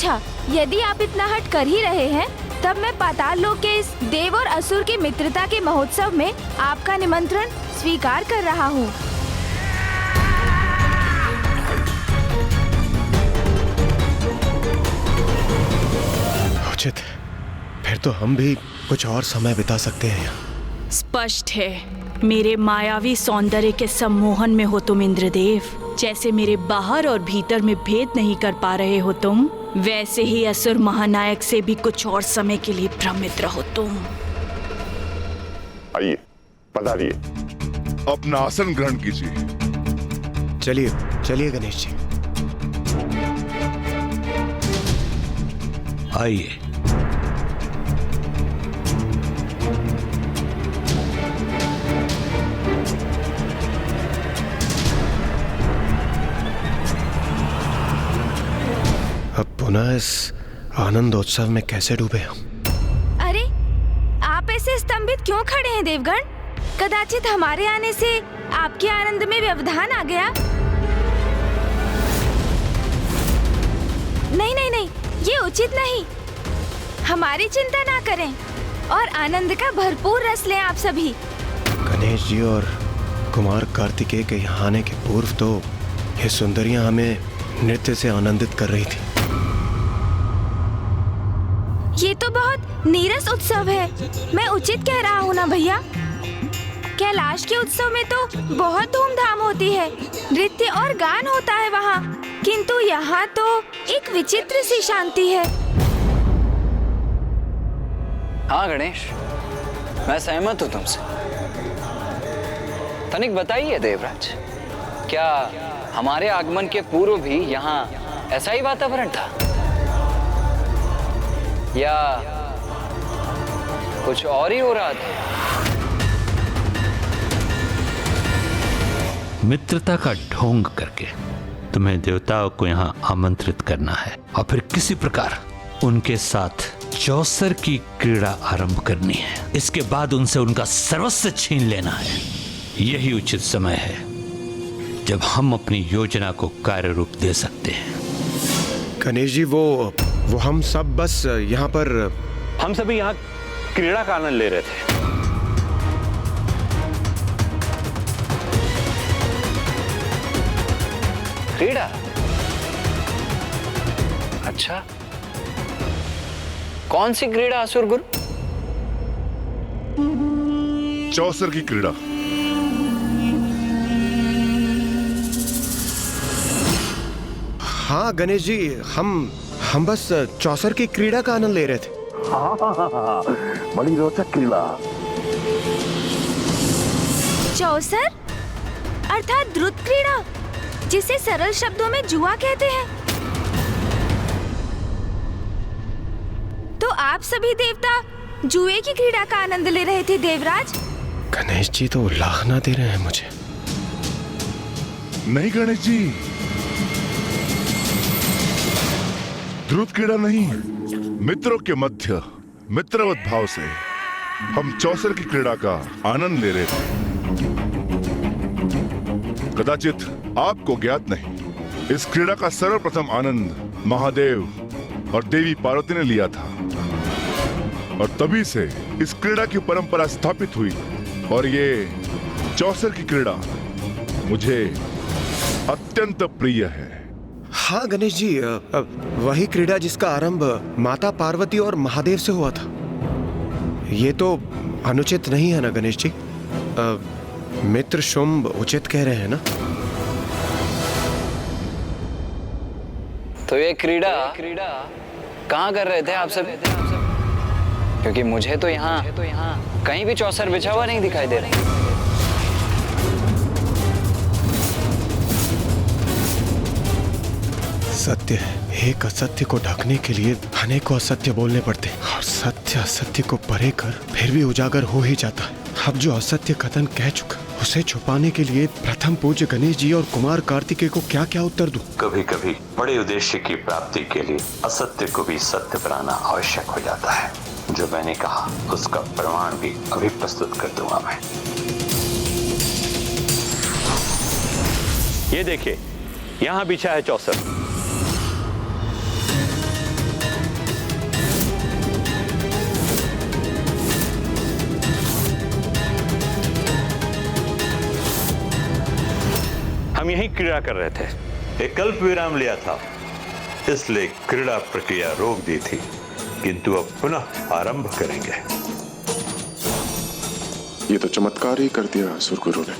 अच्छा, यदि आप इतना हट कर ही रहे हैं, तब मैं पाताल लोक के इस देव और असुर की मित्रता के महोत्सव में आपका निमंत्रण स्वीकार कर रहा हूँ। उचित, फिर तो हम भी कुछ और समय बिता सकते हैं यहाँ। स्पष्ट है, मेरे मायावी सौंदर्य के सम्मोहन में हो तुम इंद्रदेव। जैसे मेरे बाहर और भीतर में भेद नहीं कर पा रहे हो तुम, वैसे ही असुर महानायक से भी कुछ और समय के लिए भ्रमित रहो तुम। आइए, पधारिए, अपना आसन ग्रहण कीजिए। चलिए चलिए गणेश जी। आइए। अब पुनः इस आनंदोत्सव में कैसे डूबे हम? अरे, आप ऐसे स्तंभित क्यों खड़े हैं देवगण? कदाचित हमारे आने से आपके आनंद में व्यवधान आ गया। नहीं नहीं नहीं, ये उचित नहीं। हमारी चिंता ना करें और आनंद का भरपूर रस लें आप सभी। गणेश जी और कुमार कार्तिकेय के यहाँ आने के पूर्व तो ये सुंदरियां हमें नृत्य से आनंदित कर रही थी। ये तो बहुत नीरस उत्सव है। मैं उचित कह रहा हूँ ना भैया? कैलाश के उत्सव में तो बहुत धूमधाम होती है, नृत्य और गान होता है वहाँ, किंतु यहाँ तो एक विचित्र सी शांति है। हाँ गणेश, मैं सहमत हूँ तुमसे। तनिक बताइए देवराज, क्या हमारे आगमन के पूर्व भी यहाँ ऐसा ही वातावरण था या कुछ और ही हो रहा था? मित्रता का ढोंग करके तुम्हें देवताओं को यहाँ आमंत्रित करना है और फिर किसी प्रकार उनके साथ चौसर की क्रीड़ा आरंभ करनी है। इसके बाद उनसे उनका सर्वस्व छीन लेना है। यही उचित समय है जब हम अपनी योजना को कार्य रूप दे सकते हैं। गणेश जी, वो हम सब बस यहाँ पर, हम सभी यहाँ क्रीड़ा का आनंद ले रहे थे। क्रीड़ा? अच्छा, कौन सी क्रीड़ा असुर गुरु? चौसर की क्रीड़ा। हाँ गणेश जी, हम बस चौसर की क्रीड़ा का आनंद ले रहे थे। बड़ी रोचक क्रीड़ा। चौसर अर्थात द्रुत क्रीड़ा, जिसे सरल शब्दों में जुआ कहते हैं। तो आप सभी देवता जुए की क्रीड़ा का आनंद ले रहे थे देवराज? गणेश जी तो उलाहना दे रहे हैं मुझे। नहीं गणेश जी, ध्रुव क्रीड़ा नहीं, मित्रों के मध्य मित्रवत भाव से हम चौसर की क्रीड़ा का आनंद ले रहे थे। कदाचित आपको ज्ञात नहीं, इस क्रीड़ा का सर्वप्रथम आनंद महादेव और देवी पार्वती ने लिया था और तभी से इस क्रीड़ा की परंपरा स्थापित हुई और ये चौसर की क्रीड़ा मुझे अत्यंत प्रिय है। हाँ गणेश जी, वही क्रीड़ा जिसका आरंभ माता पार्वती और महादेव से हुआ था। ये तो अनुचित नहीं है ना गणेश जी? मित्र शुंभ उचित कह रहे हैं ना? तो ये क्रीड़ा कहाँ कर रहे थे आप सब? क्योंकि मुझे तो यहाँ कहीं भी चौसर बिछा हुआ नहीं दिखाई दे रहा। सत्य है, एक असत्य को ढकने के लिए अनेकों असत्य बोलने पड़ते हैं और सत्य असत्य को परे कर फिर भी उजागर हो ही जाता है। अब जो असत्य कथन कह चुका, उसे छुपाने के लिए प्रथम पूज्य गणेश जी और कुमार कार्तिकेय को क्या क्या उत्तर दूं? कभी कभी बड़े उद्देश्य की प्राप्ति के लिए असत्य को भी सत्य बनाना आवश्यक हो जाता है। जो मैंने कहा उसका प्रमाण भी अभी प्रस्तुत कर दूंगा मैं। ये देखिए, यहाँ बिछा है चौसर। हम यहीं क्रीड़ा कर रहे थे। एक कल्प विराम लिया था, इसलिए क्रीड़ा प्रक्रिया रोक दी थी, किंतु अब पुनः आरंभ करेंगे। ये तो चमत्कार ही कर दिया असुर गुरु ने।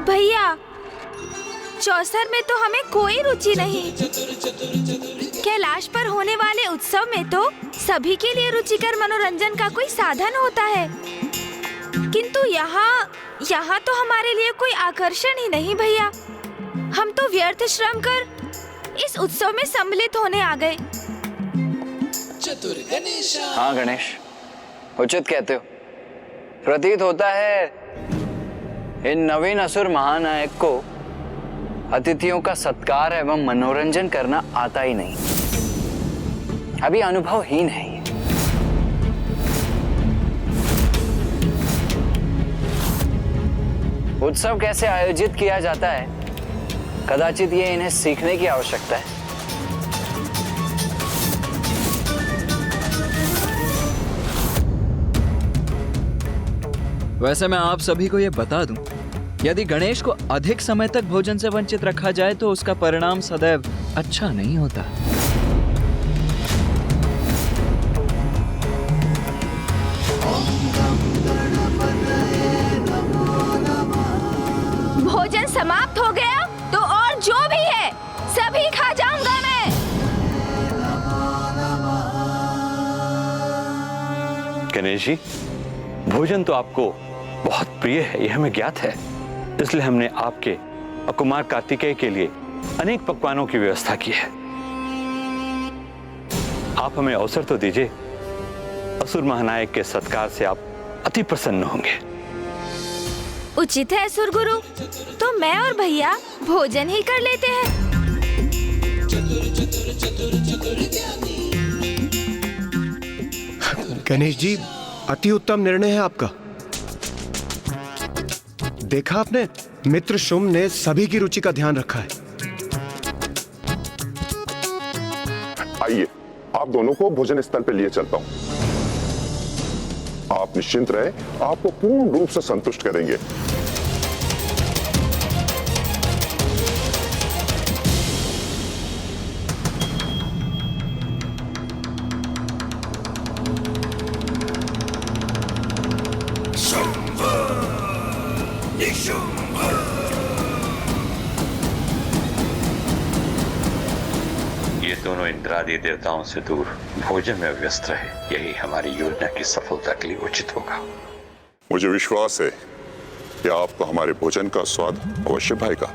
भैया, चौसर में तो हमें कोई रुचि नहीं। कैलाश पर होने वाले उत्सव में तो सभी के लिए रुचिकर मनोरंजन का कोई साधन होता है, किंतु यहाँ तो हमारे लिए कोई आकर्षण ही नहीं भैया। हम तो व्यर्थ श्रम कर इस उत्सव में सम्मिलित होने आ गए। हाँ गणेश, उचित कहते हो। प्रतीत होता है इन नवीन असुर महानायक को अतिथियों का सत्कार एवं मनोरंजन करना आता ही नहीं, अभी अनुभवहीन है। उत्सव कैसे आयोजित किया जाता है, कदाचित ये इन्हें सीखने की आवश्यकता है। वैसे मैं आप सभी को यह बता दूं, यदि गणेश को अधिक समय तक भोजन से वंचित रखा जाए तो उसका परिणाम सदैव अच्छा नहीं होता। भोजन समाप्त हो गया तो और जो भी है सभी खा जाऊंगा मैं। गणेश जी, भोजन तो आपको बहुत प्रिय है, यह हमें ज्ञात है। इसलिए हमने आपके और कुमार कार्तिकेय के लिए अनेक पकवानों की व्यवस्था की है। आप हमें अवसर तो दीजिए, असुर महानायक के सत्कार से आप अति प्रसन्न होंगे। उचित है असुर गुरु, तो मैं और भैया भोजन ही कर लेते हैं। गणेश जी, अति उत्तम निर्णय है आपका। देखा आपने, मित्र शुम ने सभी की रुचि का ध्यान रखा है। आइए, आप दोनों को भोजन स्थल पे लिए चलता हूं। आप निश्चिंत रहे, आपको पूर्ण रूप से संतुष्ट करेंगे। ये दोनों इंद्रादि देवताओं से दूर भोजन में व्यस्त रहे, यही हमारी योजना की सफलता के लिए उचित होगा। मुझे विश्वास है कि आपको हमारे भोजन का स्वाद अवश्य भाएगा।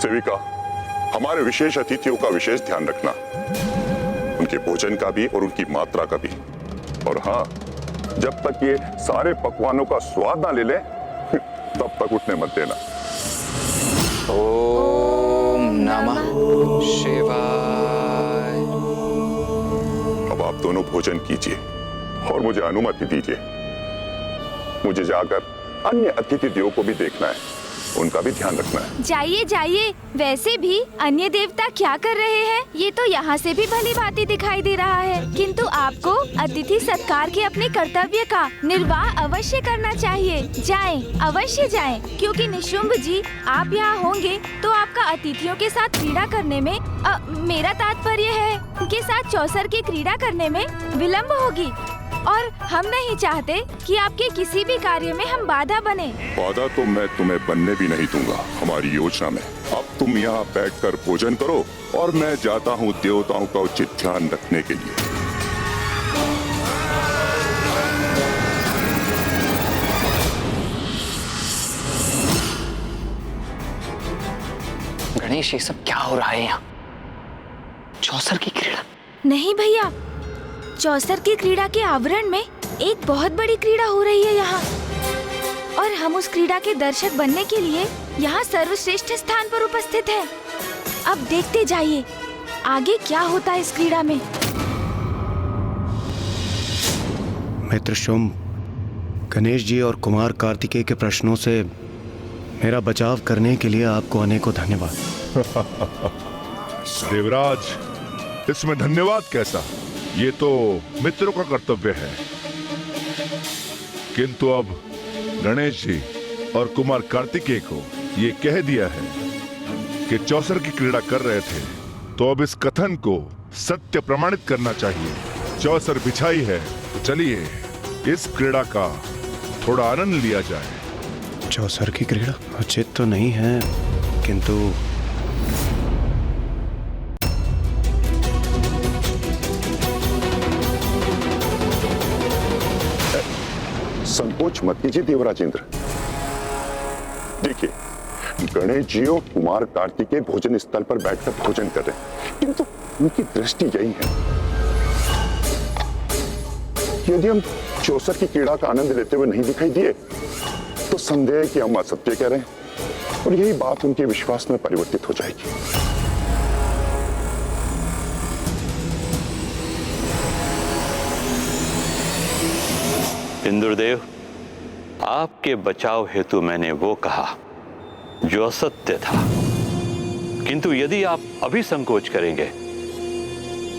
सेविका, हमारे विशेष अतिथियों का विशेष ध्यान रखना, उनके भोजन का भी और उनकी मात्रा का भी। और हाँ, जब तक ये सारे पकवानों का स्वाद ना ले ले तब तक उठने मत देना। ओम नमः शिवाय। अब आप दोनों भोजन कीजिए और मुझे अनुमति दीजिए। मुझे जाकर अन्य अतिथि देवों को भी देखना है, उनका भी ध्यान रखना है। जाइए जाइए, वैसे भी अन्य देवता क्या कर रहे हैं ये तो यहाँ से भी भली भांति दिखाई दे रहा है, किंतु आपको अतिथि सत्कार के अपने कर्तव्य का निर्वाह अवश्य करना चाहिए। जाएं, अवश्य जाएं, क्योंकि निशुंभ जी आप यहाँ होंगे तो आपका अतिथियों के साथ क्रीड़ा करने में मेरा तात्पर्य है उनके साथ चौसर की क्रीड़ा करने में विलम्ब होगी, और हम नहीं चाहते कि आपके किसी भी कार्य में हम बाधा बने। बाधा तो मैं तुम्हें बनने भी नहीं दूंगा हमारी योजना में। अब तुम यहाँ बैठकर भोजन करो और मैं जाता हूँ देवताओं का उचित ध्यान रखने के लिए। गणेश, ये सब क्या हो रहा है यहाँ? चौसर की क्रीड़ा? नहीं भैया, चौसर की क्रीड़ा के आवरण में एक बहुत बड़ी क्रीड़ा हो रही है यहाँ, और हम उस क्रीड़ा के दर्शक बनने के लिए यहाँ सर्वश्रेष्ठ स्थान पर उपस्थित हैं। अब देखते जाइए आगे क्या होता है इस क्रीड़ा में। मित्र शुम, गणेश जी और कुमार कार्तिकेय के प्रश्नों से मेरा बचाव करने के लिए आपको अनेकों धन्यवाद। देवराज, इसमें धन्यवाद कैसा? ये तो मित्रों का कर्तव्य है, किंतु अब गणेश जी और कुमार कार्तिकेय को ये कह दिया है कि चौसर की क्रीड़ा कर रहे थे, तो अब इस कथन को सत्य प्रमाणित करना चाहिए। चौसर बिछाई है, तो चलिए इस क्रीड़ा का थोड़ा आनंद लिया जाए। चौसर की क्रीड़ा उचित तो नहीं है, किंतु संकोच मत कीजिए देवराजेंद्र। देखिए, गणेश जी और कुमार कार्तिकेय भोजन स्थल पर बैठकर भोजन कर रहे हैं, किंतु उनकी दृष्टि यही है। यदि हम चौसर की क्रीड़ा का आनंद लेते हुए नहीं दिखाई दिए, तो संदेह है कि हम असत्य कह रहे हैं, और यही बात उनके विश्वास में परिवर्तित हो जाएगी। इंद्रदेव, आपके बचाव हेतु मैंने वो कहा जो असत्य था, किंतु यदि आप अभी संकोच करेंगे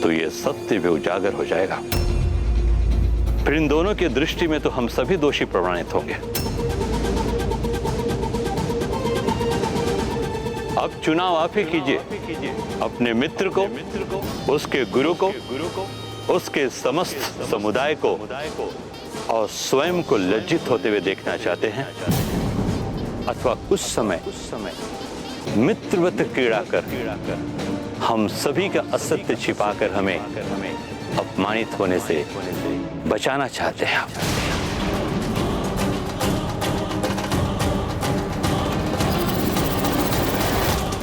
तो ये सत्य भी उजागर हो जाएगा। फिर इन दोनों की दृष्टि में तो हम सभी दोषी प्रमाणित होंगे। अब चुनाव आप ही कीजिए, अपने मित्र को, उसके गुरु को, उसके समस्त समुदाय को और स्वयं को लज्जित होते हुए देखना चाहते हैं, अथवा उस समय मित्रवत क्रीड़ा कर हम सभी का असत्य छिपाकर हमें अपमानित होने से बचाना चाहते हैं।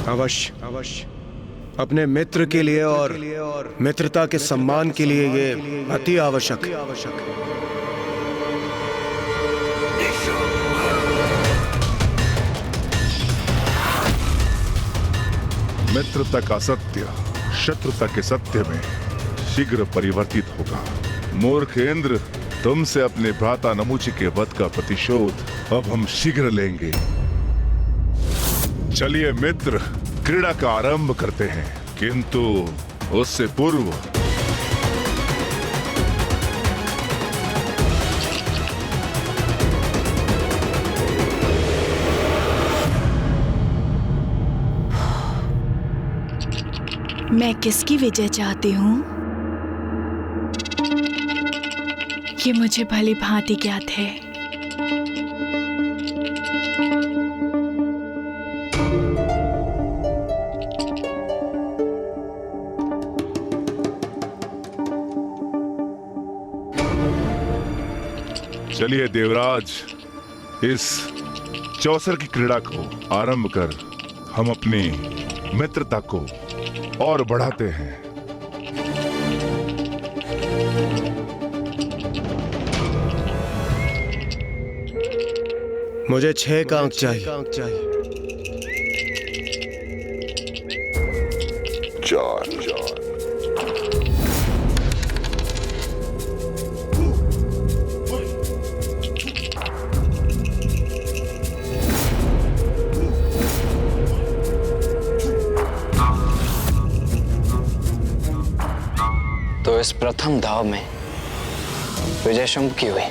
अवश्य अपने मित्र के लिए और मित्रता के सम्मान के लिए ये अति आवश्यक है। मित्रता का सत्य शत्रुता के सत्य में शीघ्र परिवर्तित होगा। मूर्ख इंद्र, तुमसे अपने भ्राता नमूची के वध का प्रतिशोध अब हम शीघ्र लेंगे। चलिए मित्र, क्रीड़ा का आरंभ करते हैं, किंतु उससे पूर्व मैं किसकी विजय चाहती हूँ ये मुझे भली भांति ज्ञात है। चलिए देवराज, इस चौसर की क्रीड़ा को आरंभ कर हम अपनी मित्रता को और बढ़ाते हैं। मुझे 6 का अंक चाहिए। 4 तो इस प्रथम दाव में विजय शुंभ की हुई।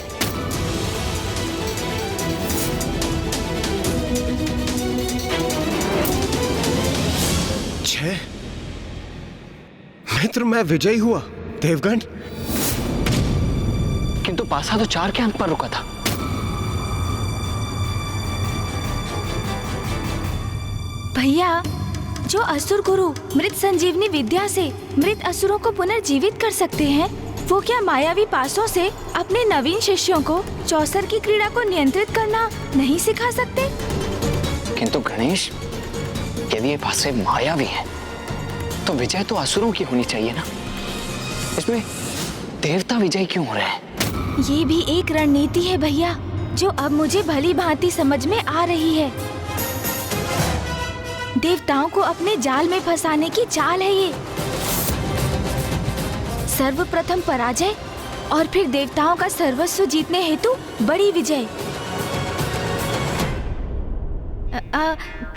मित्र, मैं विजयी हुआ देवगण। किंतु पासा तो 4 के अंक पर रुका था। भैया, जो असुर गुरु मृत संजीवनी विद्या से मृत असुरों को पुनर्जीवित कर सकते हैं, वो क्या मायावी पासों से अपने नवीन शिष्यों को चौसर की क्रीड़ा को नियंत्रित करना नहीं सिखा सकते? किंतु गणेश, यदि ये पासे मायावी है तो विजय तो असुरों की होनी चाहिए ना। इसमें देवता विजय क्यों हो रहे हैं? ये भी एक रणनीति है भैया, जो अब मुझे भली भांति समझ में आ रही है। देवताओं को अपने जाल में फंसाने की चाल है ये। सर्वप्रथम पराजय और फिर देवताओं का सर्वस्व जीतने हेतु बड़ी विजय।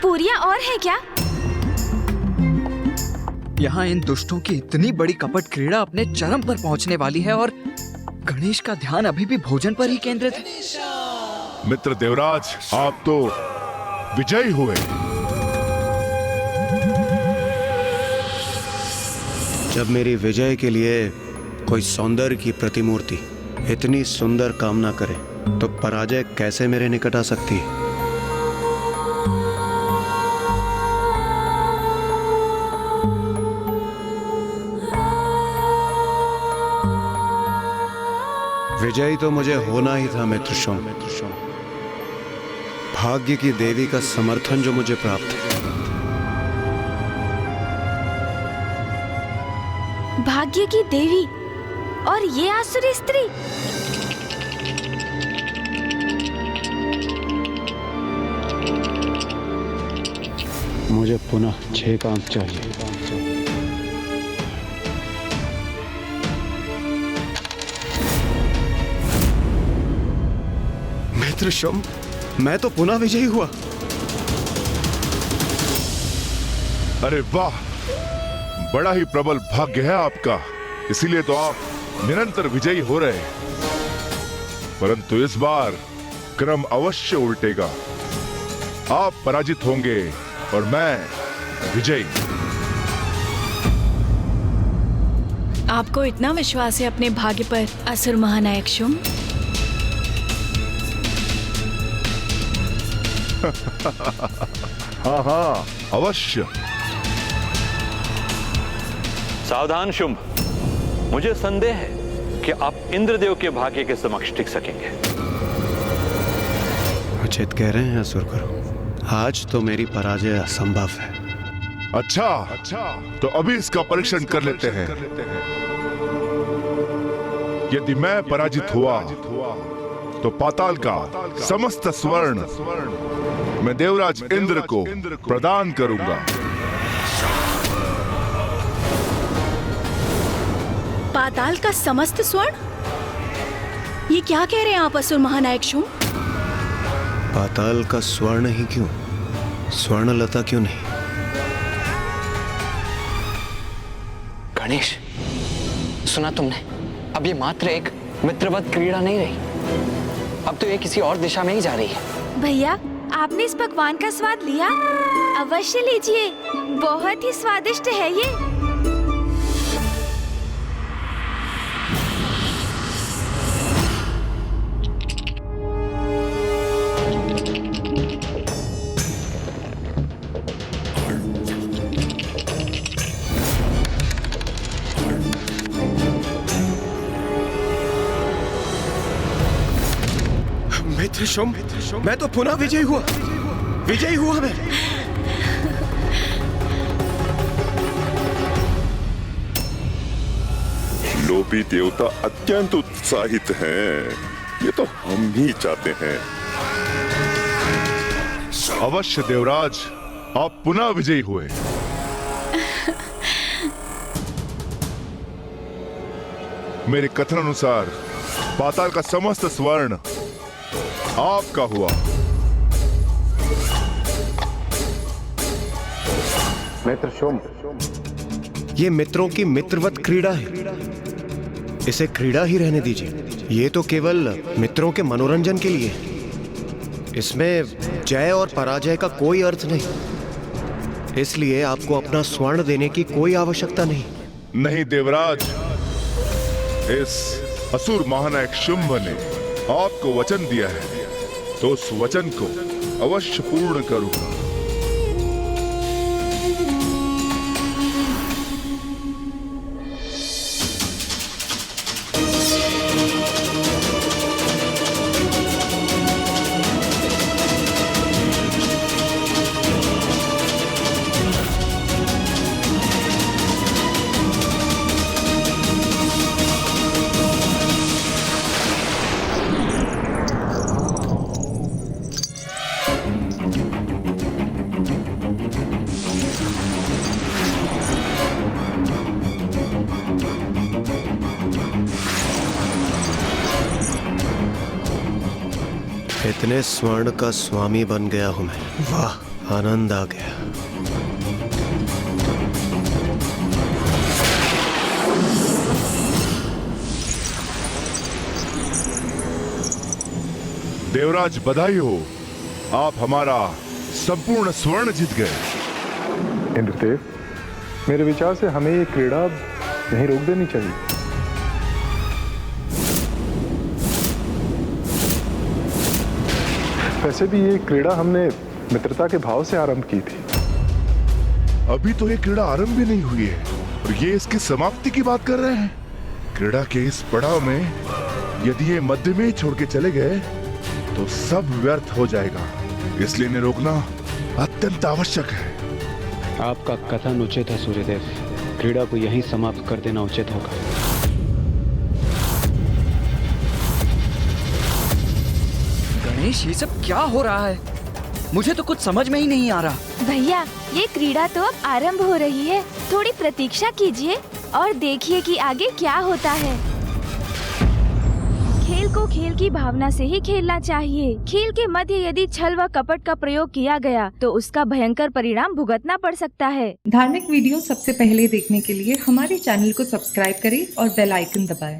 पूरियां और है क्या? यहाँ इन दुष्टों की इतनी बड़ी कपट क्रीड़ा अपने चरम पर पहुंचने वाली है और गणेश का ध्यान अभी भी भोजन पर ही केंद्रित है। मित्र देवराज, आप तो विजयी हुए। जब मेरी विजय के लिए कोई सौंदर्य की प्रतिमूर्ति इतनी सुंदर कामना करे तो पराजय कैसे मेरे निकट आ सकती है? विजयी तो मुझे होना ही था मित्रशोम। भाग्य की देवी का समर्थन जो मुझे प्राप्त है। भाग्य की देवी और ये आसुरी स्त्री। मुझे पुनः 6 का अंक चाहिए। मित्रशम, मैं तो पुनः विजयी हुआ। अरे वाह, बड़ा ही प्रबल भाग्य है आपका, इसीलिए तो आप निरंतर विजयी हो रहे हैं। परंतु इस बार क्रम अवश्य उल्टेगा। आप पराजित होंगे और मैं विजयी। आपको इतना विश्वास है अपने भाग्य पर असुर महानायक शुंभ? हाँ हाँ, अवश्य। सावधान शुंभ, मुझे संदेह है कि आप इंद्रदेव के भाग्य के समक्ष टिक सकेंगे। उचित कह रहे हैं असुर गुरु, आज तो मेरी पराजय असंभव है। अच्छा, तो अभी इसका परीक्षण कर लेते हैं। यदि मैं पराजित हुआ तो पाताल का समस्त स्वर्ण मैं देवराज इंद्र को प्रदान करूंगा। पाताल का समस्त स्वर्ण? ये क्या कह रहे हैं आप असुर महानायक शुंभ? पाताल का स्वर्ण ही क्यों, स्वर्णलता क्यों नहीं? गणेश, सुना तुमने? अब ये मात्र एक मित्रवत क्रीड़ा नहीं रही, अब तो ये किसी और दिशा में ही जा रही है। भैया, आपने इस पकवान का स्वाद लिया? अवश्य लीजिए, बहुत ही स्वादिष्ट है ये। मित्रशम, मैं तो पुनः विजयी हुआ। विजयी हुआ मैं। लोभी देवता अत्यंत उत्साहित हैं। ये तो हम ही चाहते हैं। अवश्य देवराज, आप पुनः विजयी हुए। मेरे कथन अनुसार पाताल का समस्त स्वर्ण आपका हुआ। ये मित्रों की मित्रवत क्रीड़ा है, इसे क्रीड़ा ही रहने दीजिए। ये तो केवल मित्रों के मनोरंजन के लिए है। इसमें जय और पराजय का कोई अर्थ नहीं, इसलिए आपको अपना स्वर्ण देने की कोई आवश्यकता नहीं। नहीं देवराज, इस असुर महानायक शुंभ ने आपको वचन दिया है, तो उस वचन को अवश्य पूर्ण करूंगा। इतने स्वर्ण का स्वामी बन गया हूं मैं। वाह, आनंद आ गया। देवराज बधाई हो, आप हमारा संपूर्ण स्वर्ण जीत गए। इंद्रदेव, मेरे विचार से हमें ये क्रीड़ा यहीं रोक देनी चाहिए। वैसे भी ये क्रीड़ा हमने मित्रता के भाव से आरंभ की थी। अभी तो ये क्रीड़ा आरंभ भी नहीं हुई है और ये इसकी समाप्ति की बात कर रहे हैं। क्रीड़ा के इस पड़ाव में यदि ये मध्य में ही छोड़ के चले गए तो सब व्यर्थ हो जाएगा, इसलिए इन्हें रोकना अत्यंत आवश्यक है। आपका कथन उचित है सूर्यदेव, क्रीड़ा को यहीं समाप्त कर देना उचित होगा। गणेश, ये सब क्या हो रहा है? मुझे तो कुछ समझ में ही नहीं आ रहा। भैया, ये क्रीड़ा तो अब आरंभ हो रही है, थोड़ी प्रतीक्षा कीजिए और देखिए कि आगे क्या होता है। खेल को खेल की भावना से ही खेलना चाहिए। खेल के मध्य यदि छल व कपट का प्रयोग किया गया तो उसका भयंकर परिणाम भुगतना पड़ सकता है। धार्मिक वीडियो सबसे पहले देखने के लिए हमारे चैनल को सब्सक्राइब करें और बेल आइकन दबाएं।